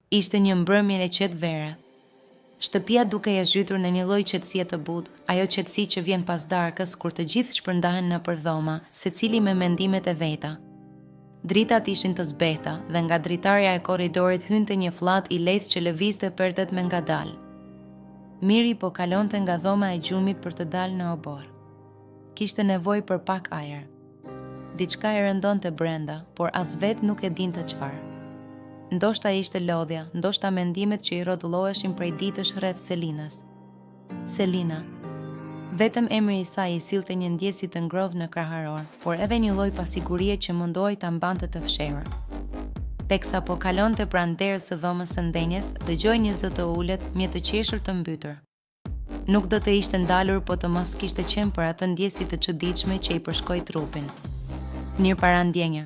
Ishte një mbrëmje e qetë vere. Shtëpia duke ja zhytur në një lloj qetësie të butë, ajo qetësi që vjen pas darkës kur të gjithë shpërndahen nëpër dhoma, secili me mendimet e veta. Dritat ishin të zbehta dhe nga dritarja e korridorit hynte një fllat i lehtë që lëvizte perdet me ngadalë. Miri po kalonte nga dhoma e gjumit për të dalë në obor. Kishte nevojë për pak ajër. Diçka e rëndonte brenda, por as vetë nuk e dinte çfarë. Ndoshta ishte lodhja, ndoshta mendimet që i rrotulloheshin prej ditësh rreth Selinës. Selina. Vetëm emri i saj i sillte një ndjesi të ngrohtë në kraharor, por edhe një lloj pasigurie që mundohej ta mbante të fshehur. Teksa po kalonte pranë derës së dhomës së ndenjes, dëgjoi një zë të ulët, mje të qeshur të mbytur. Nuk do të ishte ndalur po të mos kishte qenë për atë ndjesi të çuditshme që i përshkoi trupin. Mirë para ndjenja.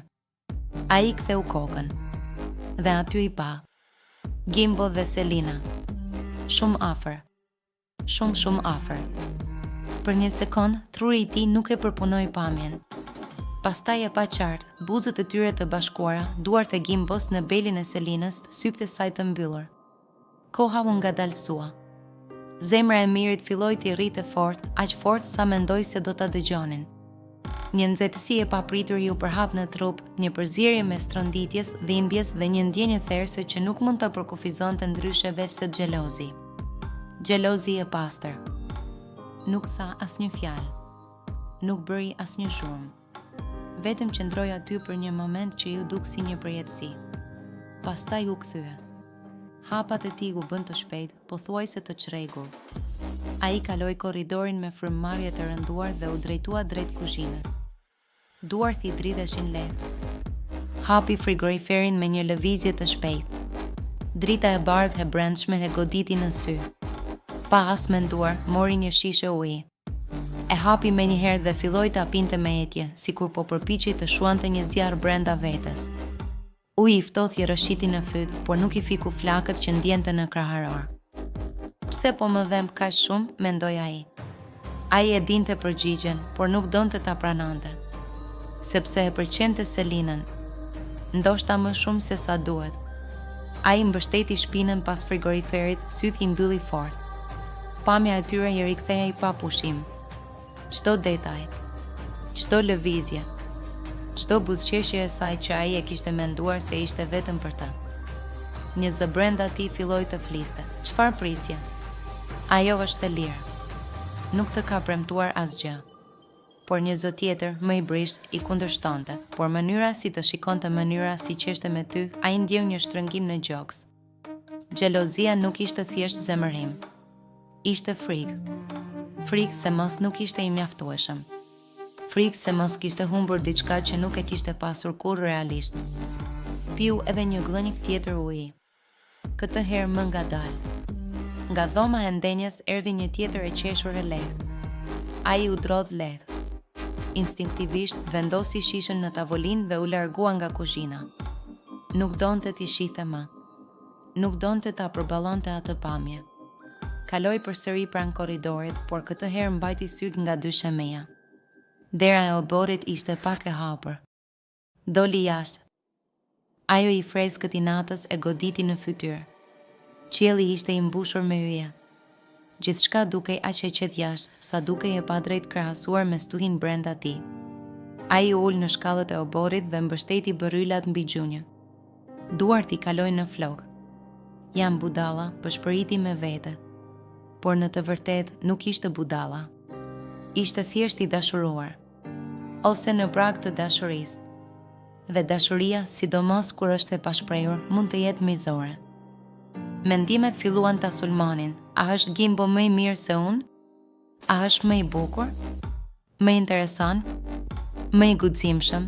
Ai ktheu kokën. Dhe aty i pa Gimbo dhe Selina. Shumë afër. Shumë afër. Për një sekond, truri i tij nuk e përpunoi pamjen. Pastaj e pa qartë, buzët e tyre të bashkuara, duart e Gimbos në belin e Selinës, sytë e saj të mbyllur. Koha u ngadalsua. Zemra e Mirit filloi të rritë fort, aq fort sa mendoi se do ta dëgjonin. Një nxehtësi e papritur ju përhap në trup, një përzierje mes tronditjes, dhimbjes dhe një ndjenje therrse që nuk mund ta përkufizonte ndryshe veçse xhelozi. Xhelozi e pastër. Nuk tha asnjë fjalë. Nuk bëri asnjë zhurmë. Vetëm qëndroi aty për një moment që ju duk si një përjetësi. Pastaj u kthye. Hapat e tij u bën të shpejt, pothuajse të çrregull. Ai kaloi korridorin me frymëmarrje të rënduar dhe u drejtua drejt kuzhinës. Duart i dridheshin lehtë. Hapi frigoriferin me një lëvizje të shpejtë. Drita e bardhë e brendshme e goditi në sy. Pa as menduar, mori një shishe uji. E hapi menjëherë dhe filloi ta pinte me etje, sikur po përpiqej të shuante një zjarr brenda vetes. Uji i ftohtë i rrëshiti në fyt, por nuk i fiku flakët që ndjente në kraharor. Pse po më dhem kaq shumë, mendoi ai. Ai e dinte përgjigjen, por nuk donte ta pranonte. Sepse e pëlqente Selinën, ndoshta më shumë se sa duhet. Ai mbështeti shpinën pas frigoriferit, syt i mbylli fort. Pamja e tyre i rikthehej pa pushim. Çdo detaj, çdo lëvizje, çdo buzëqeshje e saj që ai e kishte menduar se ishte vetëm për të. Një zë brenda tij filloi të fliste. Çfarë prisje? Ajo është e lirë. Nuk të ka premtuar asgjë. Por një zë tjetër, më i brisht, i kundërshtonte, por mënyra si të shikonte mënyra si qeshte me ty, ai ndjeu një shtrëngim në gjoks. Xhelozia nuk ishte thjesht zemërim. Ishte frikë. Frikë se mos nuk ishte i mjaftueshëm. Frikë se mos kishte humbur diçka që nuk e kishte pasur kurrë realisht. Piu edhe një glënjik tjetër uji. Këtë herë më ngadalë. Nga dhoma e ndenjes erdhi një tjetër e qeshur e lehtë. Ai u drodh lehtë. Instinktivisht vendosi shishën në tavolinë dhe u largua nga kuzhina. Nuk donte t'i shihte më. Nuk donte ta përballonte atë pamje. Kaloi përsëri pranë korridorit, por këtë herë mbajti syt nga dy shemeja. Dera e oborit ishte pak e hapur. Doli jashtë. Ajo i freskët i natës e goditi në fytyrë. Qielli ishte i mbushur me yje. Gjithçka dukej aq e qetë jashtë, sa dukej e padrejt krahasuar me stuhin brenda tij. Ai u ul në shkallët e oborit dhe mbështeti bërrylat mbi gjunjë. Duart i kalojnë në flokë. Jam budalla, përshpëriti me vete. Por në të vërtetë nuk ishte budalla. Ishte thjesht i dashuruar. Ose në prag të dashurisë. Dhe dashuria, sidomos kur është e pashprehur, mund të jetë mizore. Mendimet filluan ta sulmonin. A është Gimbo më i mirë se unë? A është më i bukur? Më interesant? Më i guximshëm?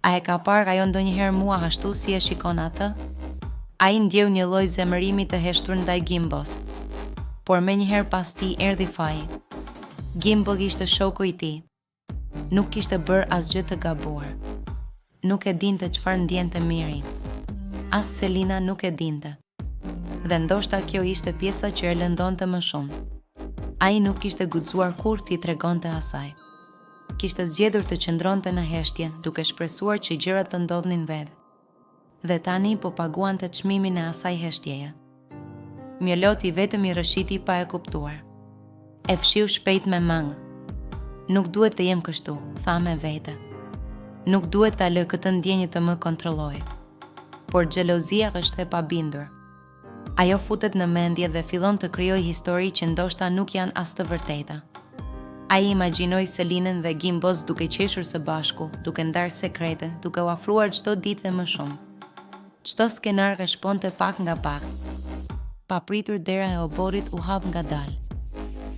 A e ka parë ajo ndonjëherë mua ashtu si e shikon atë? Ai ndjeu një lloj zemërimi të heshtur ndaj Gimbos. Por menjëherë pas tij erdhi faji. Gimbo ishte shoku i tij. Nuk kishte bërë asgjë të gabuar. Nuk e dinte çfarë ndjente Miri. As Selina nuk e dinte. Dhe ndoshta kjo ishte pjesa që e lëndonte më shumë. Ai nuk kishte guxuar kurrë t'i tregonte asaj. Kishte zgjedhur të qëndronte në heshtje, duke shpresuar që gjërat të ndodhnin vetë. dhe tani po paguan të çmimin e asaj heshtjeje. Mjeloti vetëm i rëshiti pa e kuptuar. E fshiu shpejt me mangë. Nuk duhet të jem kështu, tha me vete. Nuk duhet ta lë këtë ndjenjë të më kontrolloj. Por xhelozia është e pabindur. Ajo futet në mendje dhe fillon të krijojë histori që ndoshta nuk janë as të vërteta. Ai imagjinoi Selinën dhe Gimbos duke qeshur së bashku, duke ndarë sekrete, duke u afruar çdo ditë dhe më shumë. Çdo skenar shponte pak nga pak. Papritur dera e oborrit u hap ngadalë.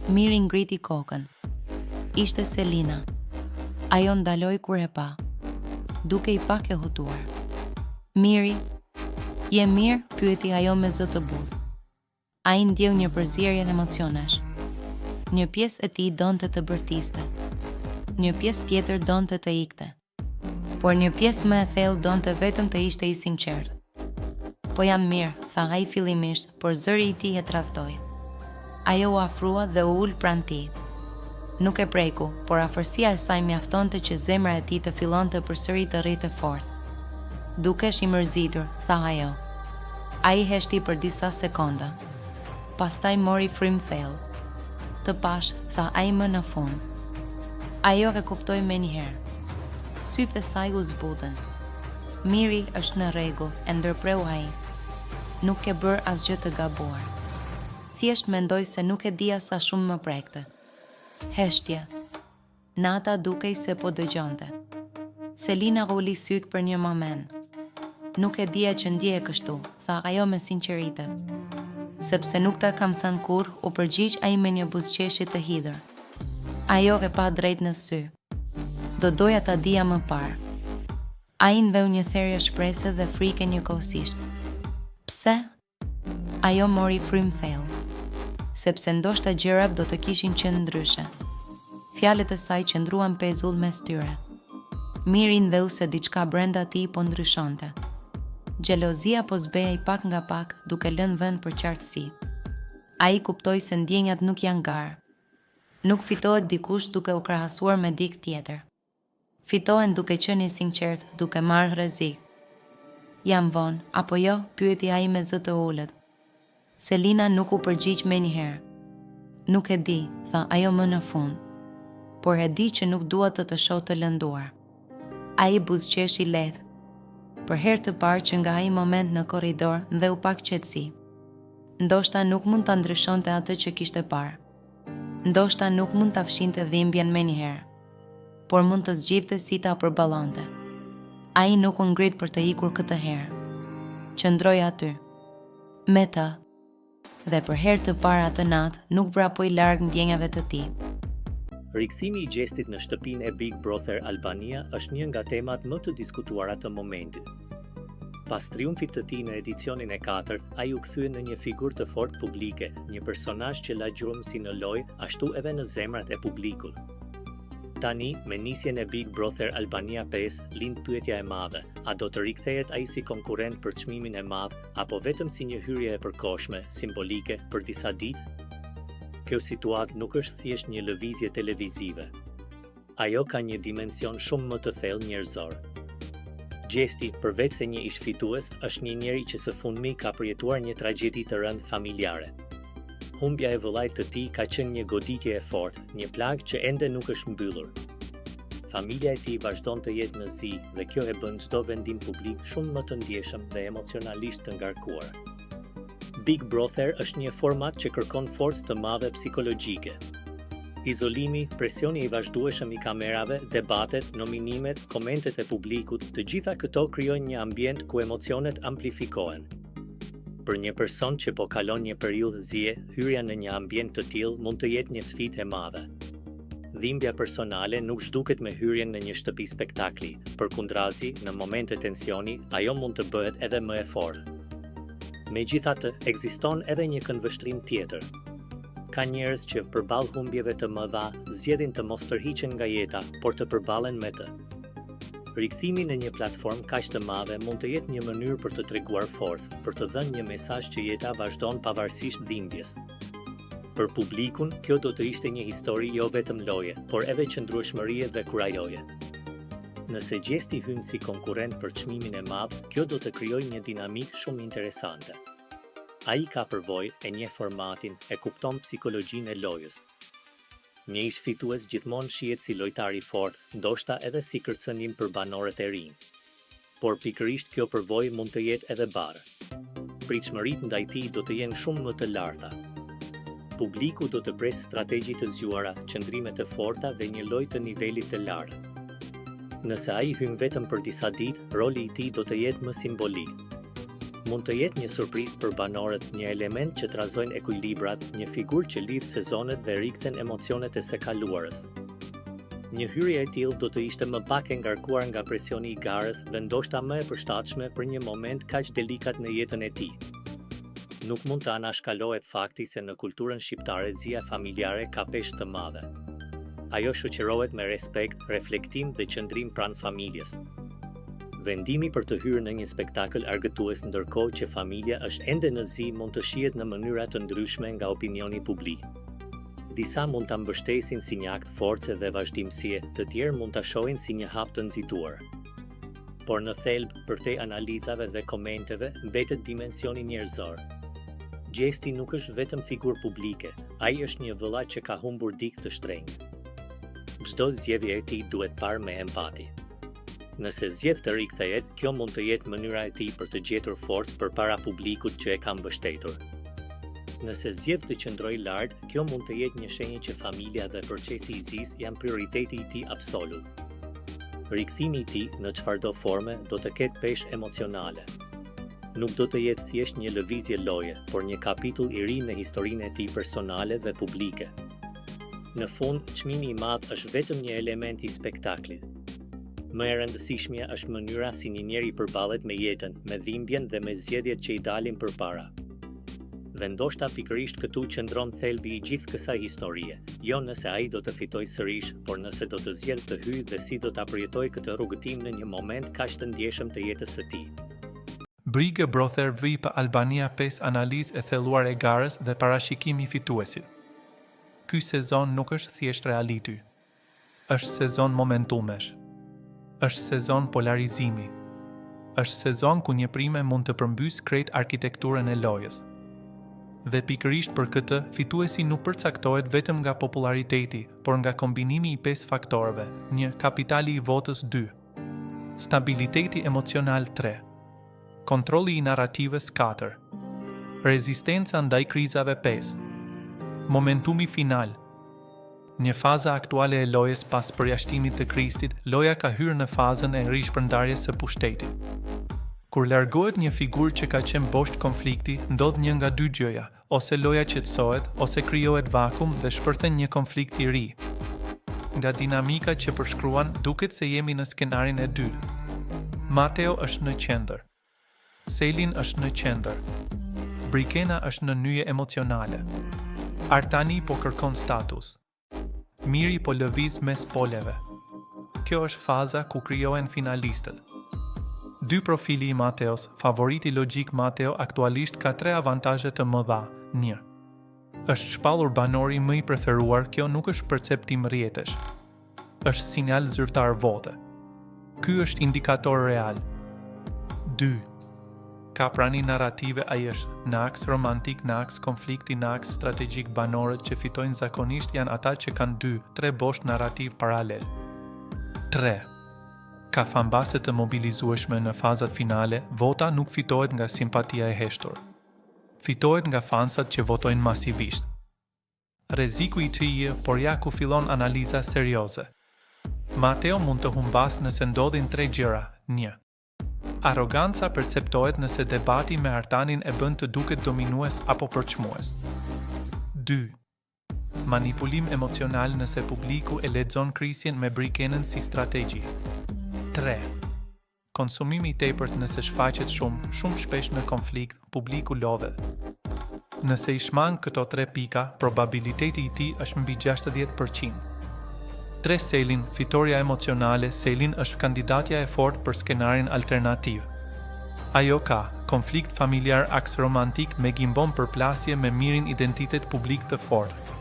Miri ngriti kokën. Ishte Selina. Ajo ndaloi kur e pa, duke i pak e hutuar. Miri, je mirë? Pyeti ajo me zë të butë. Ai ndjeu një përzierje emocionesh. Një pjesë e tij donte të bërtiste. Një pjesë tjetër donte të ikte. Por një pjesë më e thellë donte vetëm të ishte i sinqert. Po jam mirë, tha ai fillimisht, por zëri i tij e tradhtoi. Ajo u afrua dhe u ul pranë tij. Nuk e preku, por afërsia e saj mjaftonte që zemra e tij të fillonte përsëri të rrite fort. Dukesh i mërzitur, tha ajo. Ai heshti për disa sekonda. Pastaj mori frym thellë. Të pash, tha ai më në fund. Ajo e kuptoi menjëherë. Sytë e saj u zbutën. Miri është në rregull, e ndërpreu ai. Nuk ke bërë asgjë të gabuar. Thjesht mendoj se nuk e dija sa shumë më prekte. Heshtje. Nata dukej se po dëgjonte. Selina uli syt për një moment. Nuk e dija që ndjeje kështu, tha ajo me sinqeritet. Sepse nuk ta kam thënë kurrë, u përgjigj ai me një buzëqeshje të hidhur. Ajo e pa drejt në sy. Do doja ta dija më parë. Ai nveu një therrje shprese dhe frike njëkohësisht. Pse? Ajo mori frym thellë. Sepse ndoshta gjërat do të kishin qenë ndryshe. Fjalët e saj qëndruan pezull mes tyre. Miri ndheu se diçka brenda tij po ndryshonte. Xhelozia po zbehej pak nga pak, duke lënë vend për qartësi. Ai kuptoi se ndjenjat nuk janë garë. Nuk fitohet dikush duke u krahasuar me dikë tjetër. Fitohen duke qenë i sinqert, duke marrë rrezik. Jam vonë, apo jo? Pyeti ai me zë të ulët. Selina nuk u përgjigj menjëherë. Nuk e di, tha ajo më në fund. Por e di që nuk dua të shoh të lënduar. Ai buzëqeshi lehtë. Për herë të parë që nga ai moment në korridor ndheu pak qetësi. Ndoshta nuk mund ta ndryshonte atë që kishte parë. Ndoshta nuk mund ta fshinte dhimbjen menjëherë, por mund të zgjidhte si ta përballonte. Ai nuk u ngrit për të ikur këtë herë. Qëndroi aty, me të, dhe për herë të parë atë natë nuk vrapoi larg ndjenjave të tij. Rikthimi i gjestit në shtëpinë e Big Brother Albania është një nga temat më të diskutuara të momentit. Pas triumfit të tij në edicionin e 4, ai u kthye në një figurë të fortë publike, një personazh që la gjurmë si në lojë, ashtu edhe në zemrat e publikut. Tani, me nisjen e Big Brother Albania 5, lind pyetja e madhe: a do të rikthehet ai si konkurrent për çmimin e madh, apo vetëm si një hyrje e përkohshme, simbolike për disa ditë? Kjo situatë nuk është thjesht një lëvizje televizive. Ajo ka një dimension shumë më të thellë njerëzor. Gjesti, përveç se një ish fitues, është një njeri që së fundmi ka përjetuar një tragjedi të rëndë familjare. Humbja e vëllait të tij ka qenë një goditje e fortë, një plagë që ende nuk është mbyllur. Familja e tij vazhdon të jetë në zi dhe kjo e bën çdo vendim publik shumë më të ndjeshëm dhe emocionalisht të ngarkuar. Big Brother është një format që kërkon forcë të madhe psikologjike. Izolimi, presioni i vazhdueshëm i kamerave, debatet, nominimet, komentet e publikut, të gjitha këto krijojnë një ambient ku emocionet amplifikohen. Për një person që po kalon një periudhë zie, hyrja në një ambient të tillë mund të jetë një sfidë e madhe. Dhimbja personale nuk zhduket me hyrjen në një shtëpi spektakli, përkundrazi, në momente tensioni, ajo mund të bëhet edhe më e fortë. Megjithatë, ekziston edhe një këndvështrim tjetër. Ka njerëz që përballë humbjeve të mëdha zgjedhin të mos tërhiqen nga jeta, por të përballen me të. Rikthimi në një platformë kaq të madhe mund të jetë një mënyrë për të treguar forcë, për të dhënë një mesazh që jeta vazhdon pavarësisht dhimbjes. Për publikun, kjo do të ishte një histori jo vetëm loje, por edhe qëndrueshmërie dhe kurajoje. Nëse gjesti hyn si konkurrent për çmimin e madh, kjo do të krijojë një dinamik shumë interesante. Ai ka përvojë, e njeh formatin, e kupton psikologjinë e lojës. Një ish fitues gjithmonë shihet si lojtar i fortë, ndoshta edhe si kërcënim për banorët e rinj. Por pikërisht kjo përvojë mund të jetë edhe barë. Pritshmëritë ndaj tij do të jenë shumë më të larta. Publiku do të presë strategji të zgjuara, qëndrime të forta dhe një lojë të nivelit të lartë. Nëse ai hyn vetëm për disa ditë, roli i tij do të jetë më simbolik. Mund të jetë një surprizë për banorët, një element që trazojnë ekuilibrat, një figurë që lidh sezonet dhe rikthen emocionet e së kaluarës. Një hyrje e tillë do të ishte më pak e ngarkuar nga presioni i garës dhe ndoshta më e përshtatshme për një moment kaq delikat në jetën e tij. Nuk mund të anashkalohet fakti se në kulturën shqiptare zia familjare ka peshë të madhe. Ajo shoqërohet me respekt, reflektim dhe qëndrim pranë familjes. Vendimi për të hyrë në një spektakël argëtues ndërkohë që familja është ende në zi mund të shihet në mënyra të ndryshme nga opinioni publik. Disa mund ta mbështesin si një akt force dhe vazhdimësie, të tjerë mund ta shohin si një hap të nxituar. Por në thelb, përtej analizave dhe komenteve, mbetet dimensioni njerëzor. Gjesti nuk është vetëm figurë publike, ai është një vëlla që ka humbur dikë të shtrenjtë. Çdo zgjedhje e tij duhet parë me empati. Nëse zgjedh të rikthehet, kjo mund të jetë mënyra e tij për të gjetur forcë përpara publikut që e ka mbështetur. Nëse zgjedh të qëndrojë lart, kjo mund të jetë një shenjë që familja dhe procesi i zis janë prioriteti i tij absolut. Rikthimi i tij në çfarëdo forme do të ketë peshë emocionale. Nuk do të jetë thjesht një lëvizje loje, por një kapitull i ri në historinë e tij personale dhe publike. Në fund, çmimi i madh është vetëm një element i spektaklit. Më e rëndësishmja është mënyra si një njeri përballet me jetën, me dhimbjen dhe me zgjedhjet që i dalin përpara. Dhe ndoshta pikërisht këtu qëndron thelbi i gjithë kësaj historie, jo nëse ai do të fitojë sërish, por nëse do të zgjedhë të hyjë dhe si do ta përjetojë këtë rrugëtim në një moment kaq të ndjeshëm të jetës së tij. Big Brother VIP Albania 5 analizë e thelluar e garës dhe parashikimi i fituesit. Ky sezon nuk është thjesht reality. Është sezon momentumesh. Është sezon polarizimi. Është sezon ku një prime mund të përmbys krejt arkitekturën e lojës. Dhe pikërisht për këtë, fituesi nuk përcaktohet vetëm nga populariteti, por nga kombinimi i 5 faktorëve. 1. Kapitali i votës 2. Stabiliteti emocional 3. Kontrolli i narrativës 4. Rezistenca ndaj krizave 5. Momentumi final. Një faza aktuale e lojës pas përjashtimit të Kristit, loja ka hyrë në fazën e rishpërndarjes së pushtetit. Kur largohet një figurë që ka qenë boshtë konflikti, ndodh një nga dy gjëja, ose loja qetësohet, ose krijohet vakum dhe shpërthen një konflikt i ri. Nga dinamika që përshkruan, duket se jemi në skenarin e dytë. Mateo është në qendër. Selin është në qendër. Brikena është në nyje emocionale. Artani po kërkon status. Miri po lëviz mes poleve. Kjo është faza ku krijohen finalistët. Dy profili i Mateos, favoriti logjik Mateo aktualisht ka 3 avantazhe të mëdha. 1. Është shpallur banori më i preferuar, kjo nuk është perceptim rrjetesh. Është sinjal zyrtar vote. Ky është indikator real. 2. Ka prani narrative, ai është në aks romantik, në aks konflikti, në aks strategjik. Banorët që fitojnë zakonisht janë ata që kanë 2-3 bosh narrativ paralel. 3. Ka fanbase të mobilizueshme në fazat finale, vota nuk fitohet nga simpatia e heshtur. Fitohet nga fansat që votojnë masivisht. Rreziku i tij, por ja ku fillon analiza serioze. Mateo mund të humbas nëse ndodhin 3 gjëra. 1. Arroganca perceptohet nëse debati me Artanin e bën të duket dominues apo përçmues. 2. Manipulim emocional nëse publiku e lexon krisjen me Brikenën si strategji. 3. Konsumimi i tepërt nëse shfaqet shumë shpesh në konflikt, publiku lodhet. Nëse i shmang këto 3 pika, probabiliteti i tij është mbi 60%. 3. Selin, fitoria emocionale. Selin është kandidatja e fortë për skenarin alternativ. Ajo ka konflikt familjar, aks romantik me gimbon përplasje me mirin identitet publik të fortë.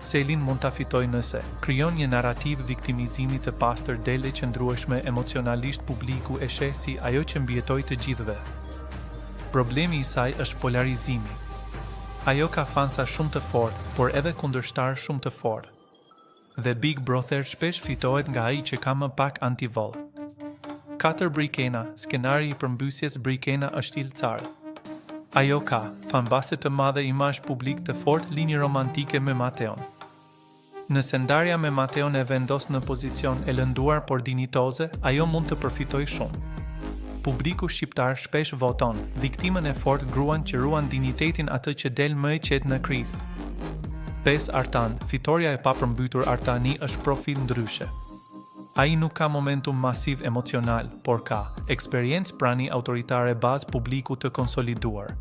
Selin mund ta fitojë nëse krijon një narrativ viktimizimi të pastër dele qëndrueshme emocionalisht publiku e sheh si ajo që mbijetoi të gjithëve. Problemi i saj është polarizimi. Ajo ka fansa shumë të fortë, por edhe kundërshtar shumë të fortë. Dhe Big Brother shpesh fitohet nga ai që ka më pak antivol. 4 Brikena, skenari i përmbysjes Brikena është ilcar. Ajo ka, fanbase të madhe imazh publik të fortë linjë romantike me Mateon. Nëse ndarja me Mateon e vendos në pozicion e lënduar por dinitoze, ajo mund të përfitojë shumë. Publiku shqiptar shpesh voton, viktimën e fortë gruan që ruan dinitetin atë që del më e qetë në krizë. 5 Artan, fitoria e papërmbytur Artani është profil ndryshe. Ai nuk ka momentum masiv emocional, por ka eksperiencë prani autoritare bazë publiku të konsoliduar.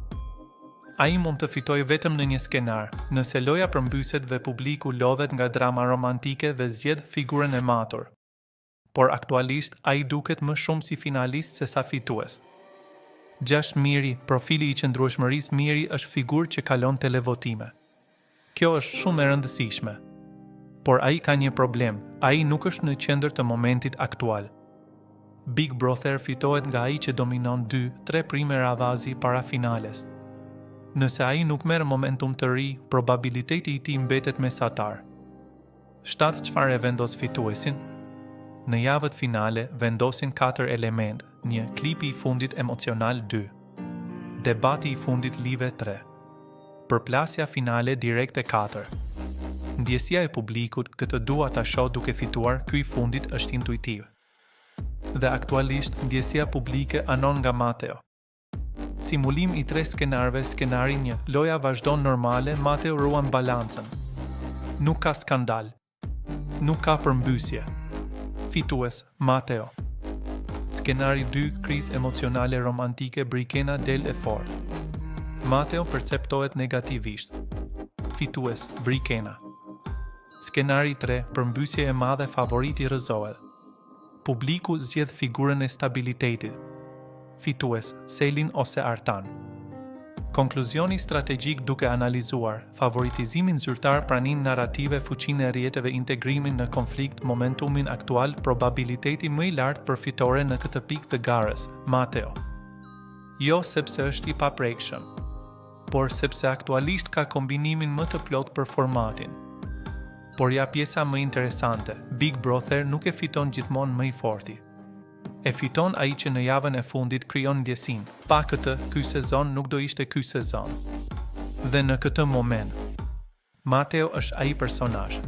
Ai mund të fitojë vetëm në një skenar, nëse loja përmbyset dhe publiku lodhet nga drama romantike dhe zgjedh figurën e matur. Por aktualisht ai duket më shumë si finalist se sa fitues. 6 Miri, profili i qëndrueshmërisë Miri është figurë që kalon televotime. Kjo është shumë e rëndësishme. Por ai ka një problem, ai nuk është në qendër të momentit aktual. Big Brother fitohet nga ai që dominon 2-3 prime ravazi para finales. Nëse ai nuk merr momentum të ri, probabiliteti i tij mbetet mesatar. 7 Çfarë vendos fituesin? Në javët finale vendosin 4 element, 1 klipi i fundit emocional 2. Debati i fundit live 3. Përplasja finale direkte 4. Ndjesia e publikut këtë dua ta shoh duke fituar, ky i fundit është intuitiv. Dhe aktualisht ndjesia publike anon nga Mateo. Simulim i 3 skenarëve, skenari 1, loja vazhdon normale, Mateo ruan balancën. Nuk ka skandal. Nuk ka përmbysje. Fitues, Mateo. Skenari 2, krizë emocionale romantike, Brikena del e fortë. Mateo perceptohet negativisht. Fitues, Brikena. Skenari 3, përmbysje e madhe, favoriti rrëzohet. Publiku zgjedh figurën e stabilitetit. Fitues, Selin ose Artan. Konkluzioni strategjik duke analizuar, favoritizimin zyrtar, pranin narrative, fuqinë e rrjeteve, integrimin në konflikt, momentumin aktual, probabiliteti më i lartë për fitore në këtë pikë të garës, Mateo. Jo sepse është i paprekshëm, por sepse aktualisht ka kombinimin më të plot për formatin. Por ja pjesa më interesante, Big Brother nuk e fiton gjithmonë më i forti. E fiton ai që në javën e fundit krijon ndjesinë. Pa këtë, ky sezon nuk do ishte ky sezon. Dhe në këtë moment, Mateo është ai personazh.